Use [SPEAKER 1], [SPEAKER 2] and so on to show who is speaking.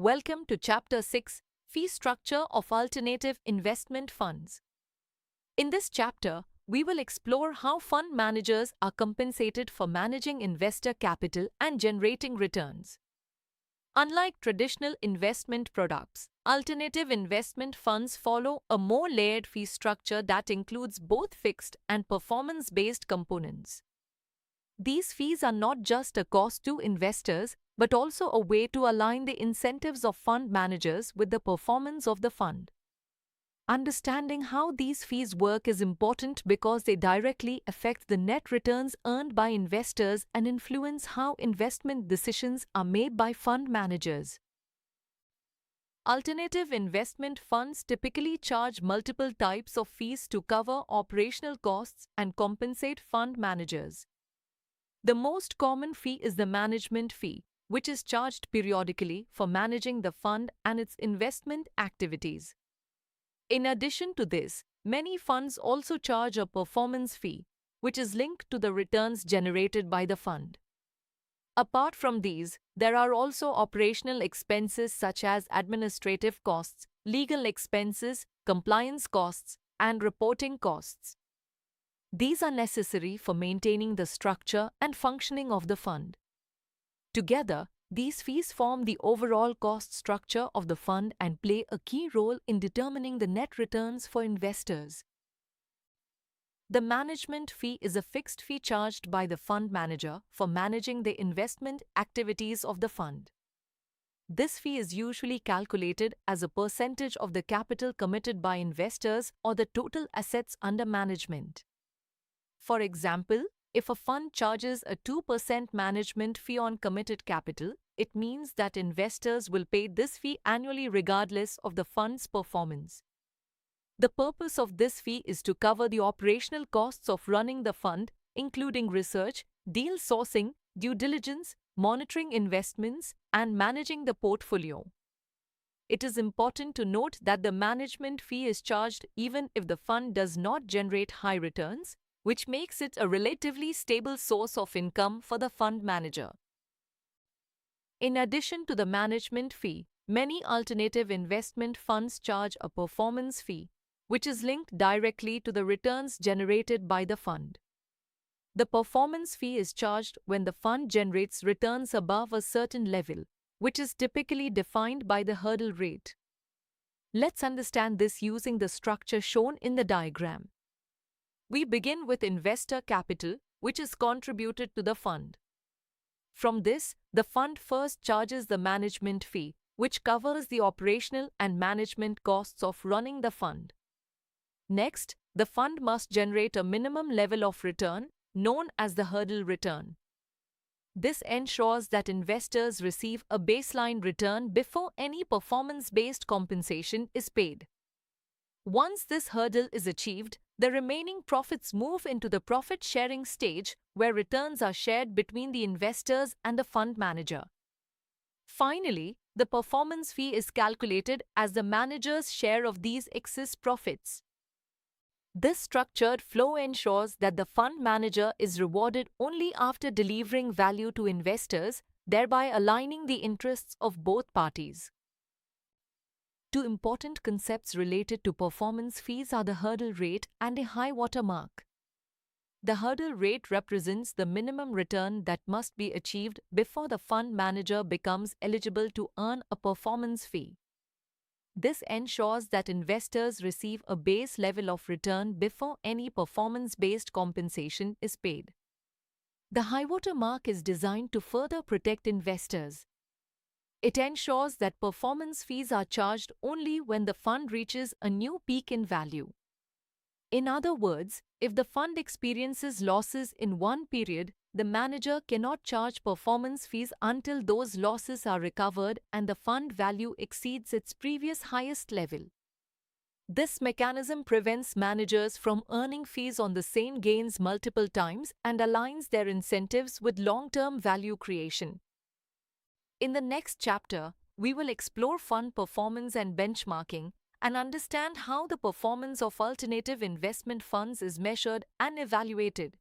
[SPEAKER 1] Welcome to Chapter 6, Fee Structure of Alternative Investment Funds. In this chapter, we will explore how fund managers are compensated for managing investor capital and generating returns. Unlike traditional investment products, alternative investment funds follow a more layered fee structure that includes both fixed and performance-based components. These fees are not just a cost to investors, but also a way to align the incentives of fund managers with the performance of the fund. Understanding how these fees work is important because they directly affect the net returns earned by investors and influence how investment decisions are made by fund managers. Alternative investment funds typically charge multiple types of fees to cover operational costs and compensate fund managers. The most common fee is the management fee, which is charged periodically for managing the fund and its investment activities. In addition to this, many funds also charge a performance fee, which is linked to the returns generated by the fund. Apart from these, there are also operational expenses such as administrative costs, legal expenses, compliance costs, and reporting costs. These are necessary for maintaining the structure and functioning of the fund. Together, these fees form the overall cost structure of the fund and play a key role in determining the net returns for investors. The management fee is a fixed fee charged by the fund manager for managing the investment activities of the fund. This fee is usually calculated as a percentage of the capital committed by investors or the total assets under management. For example, if a fund charges a 2% management fee on committed capital, it means that investors will pay this fee annually regardless of the fund's performance. The purpose of this fee is to cover the operational costs of running the fund, including research, deal sourcing, due diligence, monitoring investments, and managing the portfolio. It is important to note that the management fee is charged even if the fund does not generate high returns, which makes it a relatively stable source of income for the fund manager. In addition to the management fee, many alternative investment funds charge a performance fee, which is linked directly to the returns generated by the fund. The performance fee is charged when the fund generates returns above a certain level, which is typically defined by the hurdle rate. Let's understand this using the structure shown in the diagram. We begin with investor capital, which is contributed to the fund. From this, the fund first charges the management fee, which covers the operational and management costs of running the fund. Next, the fund must generate a minimum level of return, known as the hurdle return. This ensures that investors receive a baseline return before any performance-based compensation is paid. Once this hurdle is achieved, the remaining profits move into the profit-sharing stage where returns are shared between the investors and the fund manager. Finally, the performance fee is calculated as the manager's share of these excess profits. This structured flow ensures that the fund manager is rewarded only after delivering value to investors, thereby aligning the interests of both parties. Two important concepts related to performance fees are the hurdle rate and a high water mark. The hurdle rate represents the minimum return that must be achieved before the fund manager becomes eligible to earn a performance fee. This ensures that investors receive a base level of return before any performance-based compensation is paid. The high water mark is designed to further protect investors. It ensures that performance fees are charged only when the fund reaches a new peak in value. In other words, if the fund experiences losses in one period, the manager cannot charge performance fees until those losses are recovered and the fund value exceeds its previous highest level. This mechanism prevents managers from earning fees on the same gains multiple times and aligns their incentives with long-term value creation. In the next chapter, we will explore fund performance and benchmarking and understand how the performance of alternative investment funds is measured and evaluated.